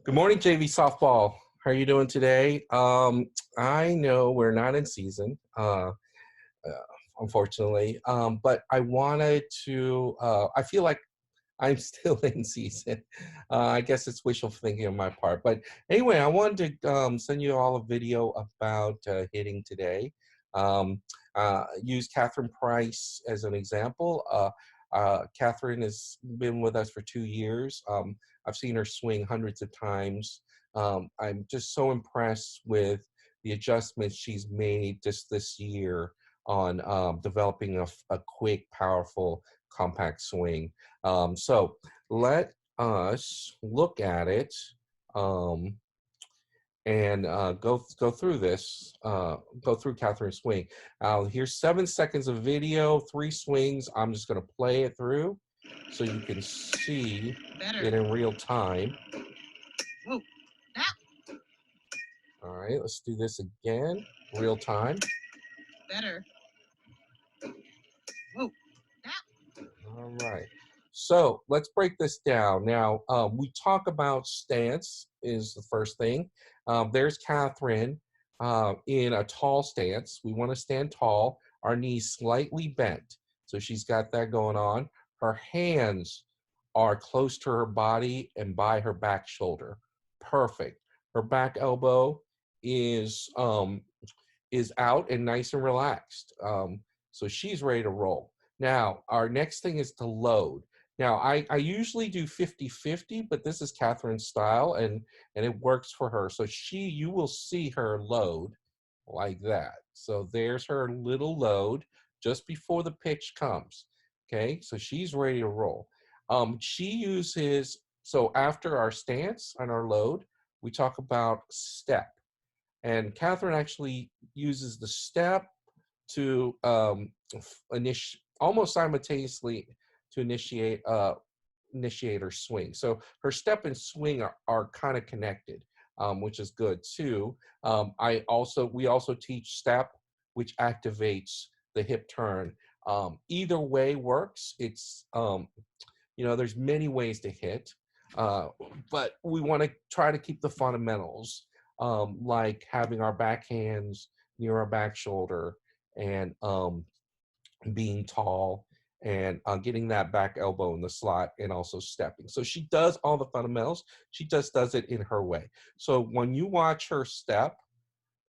Good morning, JV Softball. How are you doing today? I know we're not in season, unfortunately, but I wanted to, I feel like I'm still in season. I guess it's wishful thinking on my part. But anyway, I wanted to send you all a video about hitting today. Um, use Catherine Price as an example. Catherine has been with us for 2 years. I've seen her swing hundreds of times. I'm just so impressed with the adjustments she's made just this year on developing a quick, powerful, compact swing. So let us look at it um, and go through this. Go through Catherine's swing. Here's 7 seconds of video, 3 swings. I'm just going to play it through so you can see it in real time. Whoa. All right, let's do this again, real time. Better. Whoa. All right. So let's break this down. Now, we talk about stance is the first thing. There's Catherine in a tall stance. We want to stand tall, our knees slightly bent. So she's got that going on. Her hands are close to her body and by her back shoulder. Perfect. Her back elbow is out and nice and relaxed. So she's ready to roll. Now, our next thing is to load. Now, I usually do 50-50, but this is Catherine's style, and it works for her. So you will see her load like that. So there's her little load just before the pitch comes. Okay, so she's ready to roll. She uses, so after our stance and our load, we talk about step. And Catherine actually uses the step to almost simultaneously to initiate her swing. So her step and swing are kind of connected, which is good too. We also teach step, which activates the hip turn. Either way works. It's there's many ways to hit, but we want to try to keep the fundamentals, like having our back hands near our back shoulder and being tall and getting that back elbow in the slot and also stepping. So she does all the fundamentals. She just does it in her way. So when you watch her step,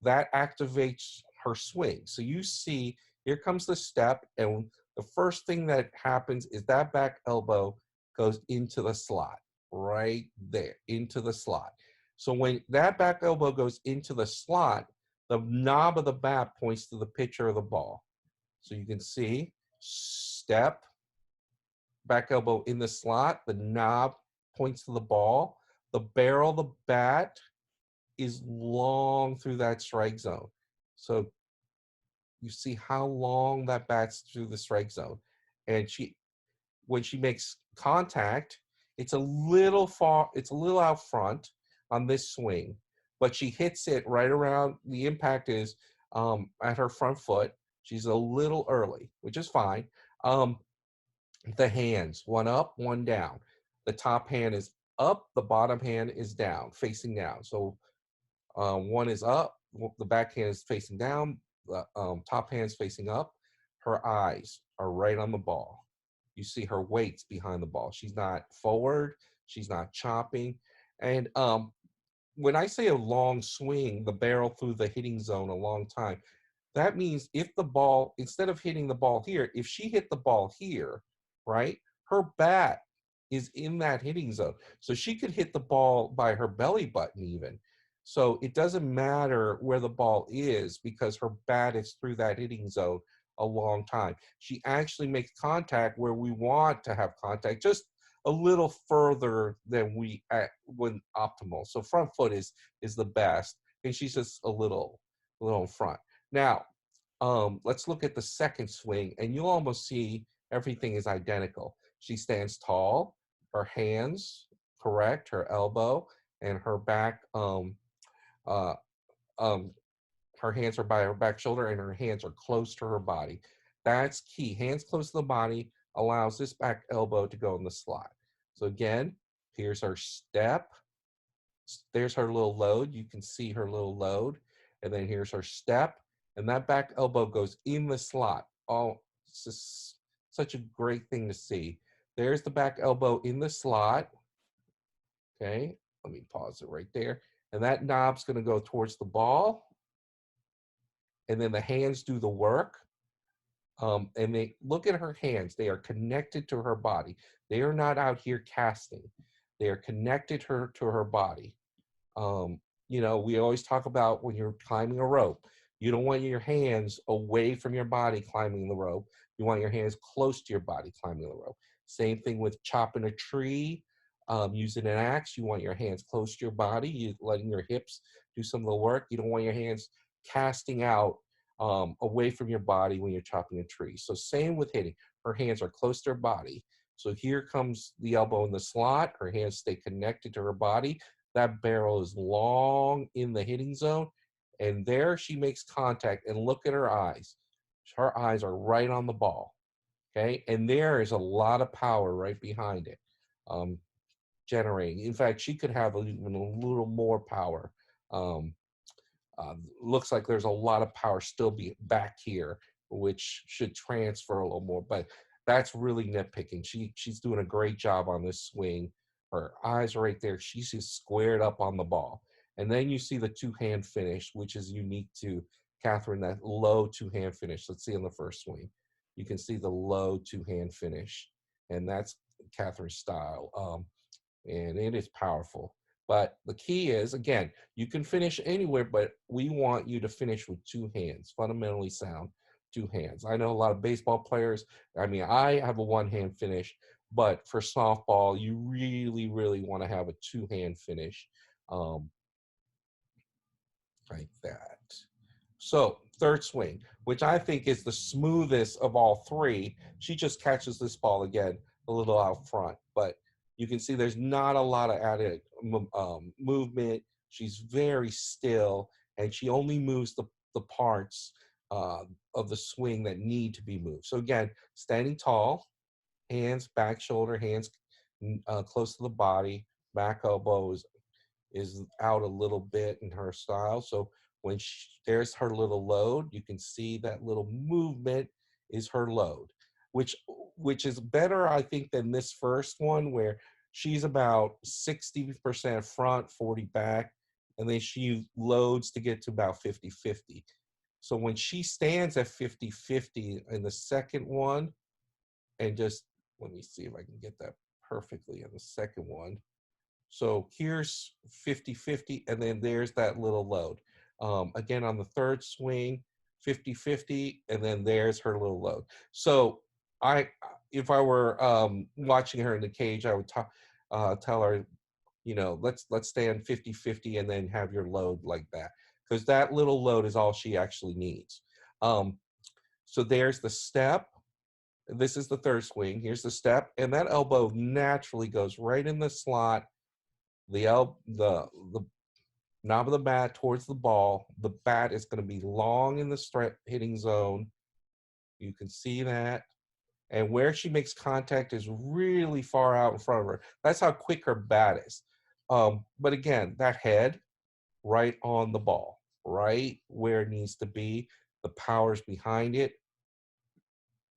that activates her swing. So you see, here comes the step, and the first thing that happens is that back elbow goes into the slot, right there, into the slot. So when that back elbow goes into the slot, the knob of the bat points to the pitcher of the ball. So you can see, step, back elbow in the slot, the knob points to the ball, the barrel of the bat is long through that strike zone. So you see how long that bat's through the strike zone. And when she makes contact, it's a little out front on this swing, but she hits it right around, the impact is at her front foot. She's a little early, which is fine. The hands, one up, one down. The top hand is up, the bottom hand is down, facing down. So one is up, the back hand is facing down, the top hand's facing up. Her eyes are right on the ball. You see her weight's behind the ball. She's not forward, she's not chopping. And when I say a long swing, the barrel through the hitting zone a long time, that means if the ball, instead of hitting the ball here, if she hit the ball here, right, her bat is in that hitting zone. So she could hit the ball by her belly button even. So it doesn't matter where the ball is because her bat is through that hitting zone a long time. She actually makes contact where we want to have contact, just a little further than when optimal. So front foot is the best, and she's just a little in front. Now, let's look at the second swing, and you'll almost see everything is identical. She stands tall, her hands correct, her elbow, and her back. Uh, her hands are by her back shoulder, and her hands are close to her body. That's key. Hands close to the body allows this back elbow to go in the slot. So again, here's our step, There's her little load. You can see her little load. And then here's her step. And that back elbow goes in the slot. Oh, it's just such a great thing to see. There's the back elbow in the slot. Okay, let me pause it right there. And that knob's going to go towards the ball. And then the hands do the work. And they look at her hands. They are connected to her body. They are not out here casting. They are connected to her body. You know, we always talk about when you're climbing a rope, you don't want your hands away from your body climbing the rope. You want your hands close to your body climbing the rope. Same thing with chopping a tree, using an axe. You want your hands close to your body, you letting your hips do some of the work. You don't want your hands casting out away from your body when you're chopping a tree. So same with hitting. Her hands are close to her body. So here comes the elbow in the slot. Her hands stay connected to her body. That barrel is long in the hitting zone. And there she makes contact. And look at her eyes. Her eyes are right on the ball. Okay. And there is a lot of power right behind it, generating. In fact, she could have even a little more power. Looks like there's a lot of power still be back here, which should transfer a little more, but that's really nitpicking. She's doing a great job on this swing. Her eyes are right there. She's just squared up on the ball. And then you see the two-hand finish, which is unique to Kathryn, that low two-hand finish. Let's see on the first swing. You can see the low two-hand finish, and that's Kathryn's style. And it is powerful. But the key is, again, you can finish anywhere, but we want you to finish with two hands, fundamentally sound two hands. I know a lot of baseball players, I mean, I have a one-hand finish, but for softball, you really, really want to have a two-hand finish, like that. So third swing, which I think is the smoothest of all three. She just catches this ball again a little out front, but you can see there's not a lot of added movement. She's very still, and she only moves the parts of the swing that need to be moved. So again, standing tall, hands back shoulder, hands close to the body, back elbows is out a little bit in her style. So when there's her little load, you can see that little movement is her load, which is better, I think, than this first one where she's about 60% front, 40 back, and then she loads to get to about 50-50. So when she stands at 50-50 in the second one, and just let me see if I can get that perfectly in the second one. So here's 50-50, and then there's that little load. Again, on the third swing, 50-50, and then there's her little load. So if I were watching her in the cage, I would tell her, you know, let's stand 50-50 and then have your load like that, because that little load is all she actually needs. So there's the step. This is the third swing. Here's the step, and that elbow naturally goes right in the slot. The knob of the bat towards the ball. The bat is going to be long in the hitting zone. You can see that. And where she makes contact is really far out in front of her. That's how quick her bat is. But again, that head right on the ball, right where it needs to be. The power's behind it,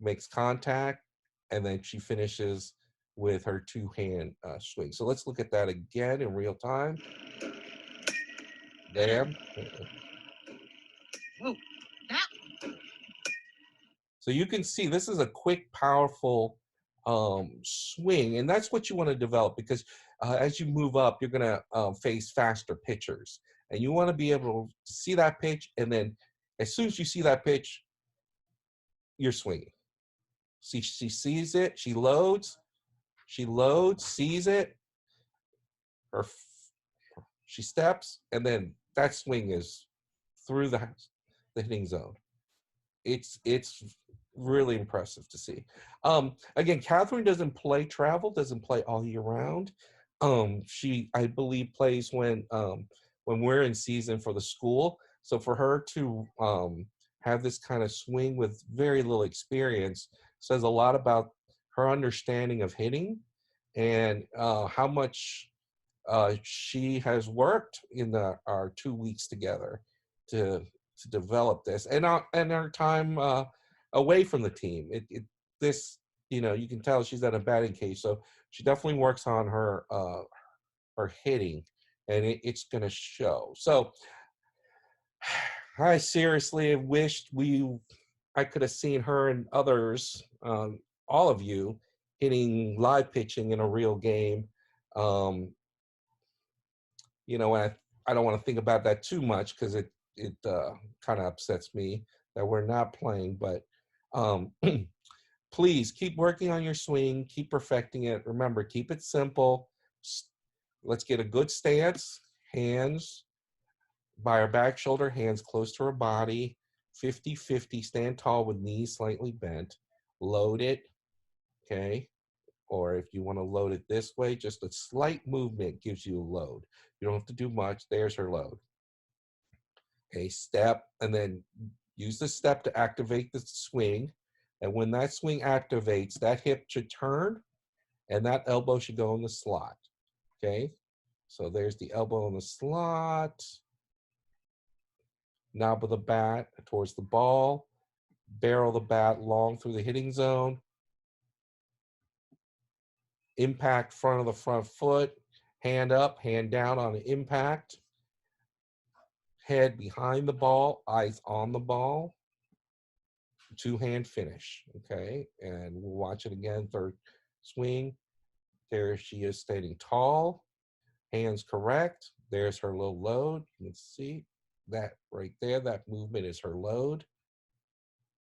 makes contact, and then she finishes with her two-hand swing. So let's look at that again in real time. Bam. So you can see this is a quick, powerful swing, and that's what you want to develop, because as you move up, you're going to face faster pitchers, and you want to be able to see that pitch, and then as soon as you see that pitch, you're swinging. See, she sees it, she loads, sees it, she steps, and then that swing is through the hitting zone. It's really impressive to see. Again, Kathryn doesn't play travel, doesn't play all year round. She, I believe, plays when we're in season for the school. So for her to have this kind of swing with very little experience says a lot about her understanding of hitting and how much she has worked in our 2 weeks together to develop this, and our time away from the team. This, you know, you can tell she's at a batting cage, so she definitely works on her hitting, and it's going to show. So I seriously wished I could have seen her and others, all of you, hitting live pitching in a real game. Um, you know, I don't want to think about that too much because it kind of upsets me that we're not playing. But um, please keep working on your swing, keep perfecting it. Remember, keep it simple. Let's get a good stance, hands by our back shoulder, hands close to our body, 50-50, stand tall with knees slightly bent, load it, okay? Or if you want to load it this way, just a slight movement gives you a load. You don't have to do much. There's her load. Okay, step, and then use the step to activate the swing. And when that swing activates, that hip should turn, and that elbow should go in the slot. Okay, so there's the elbow in the slot. Knob of the bat towards the ball. Barrel the bat long through the hitting zone. Impact front of the front foot. Hand up, hand down on the impact. Head behind the ball, eyes on the ball. Two-hand finish, okay? And we'll watch it again, third swing. There she is standing tall, hands correct. There's her little load. You can see that right there. That movement is her load.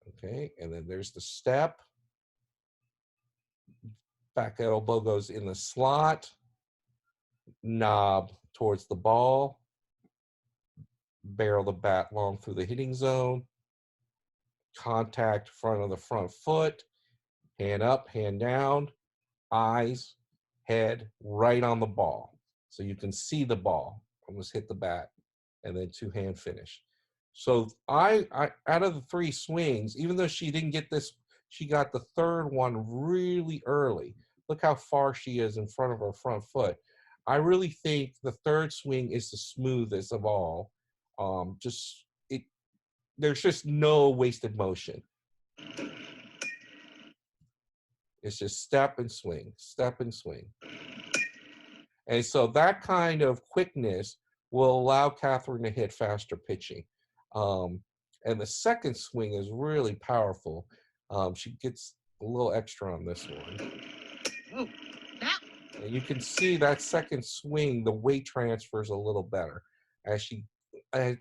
Okay, and then there's the step. Back elbow goes in the slot. Knob towards the ball. Barrel the bat long through the hitting zone. Contact front of the front foot. Hand up, hand down. Eyes, head right on the ball. So you can see the ball. Almost hit the bat. And then two-hand finish. So I out of the three swings, even though she didn't get this, she got the third one really early. Look how far she is in front of her front foot. I really think the third swing is the smoothest of all. There's just no wasted motion. It's just step and swing, step and swing. And so that kind of quickness will allow Kathryn to hit faster pitching. And the second swing is really powerful. She gets a little extra on this one. And you can see that second swing, the weight transfer is a little better. As she,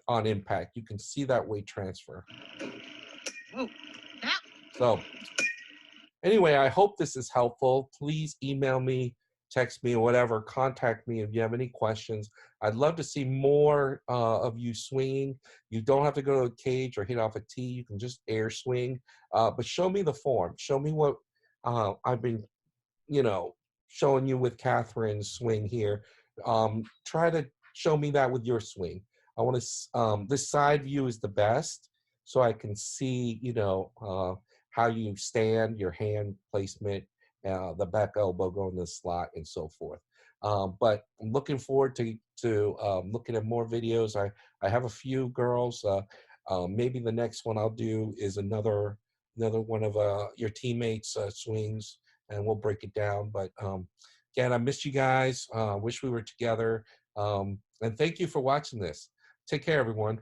on impact, you can see that weight transfer. So anyway, I hope this is helpful. Please email me, text me, or whatever. Contact me if you have any questions. I'd love to see more of you swinging. You don't have to go to a cage or hit off a tee. You can just air swing. But show me the form. Show me what I've been, showing you with Kathryn's swing here. Try to show me that with your swing. I want to. This side view is the best, so I can see, how you stand, your hand placement, the back elbow going to the slot, and so forth. But I'm looking forward to looking at more videos. I have a few girls. Maybe the next one I'll do is another one of your teammates' swings, and we'll break it down. But again, I missed you guys. Wish we were together. And thank you for watching this. Take care, everyone.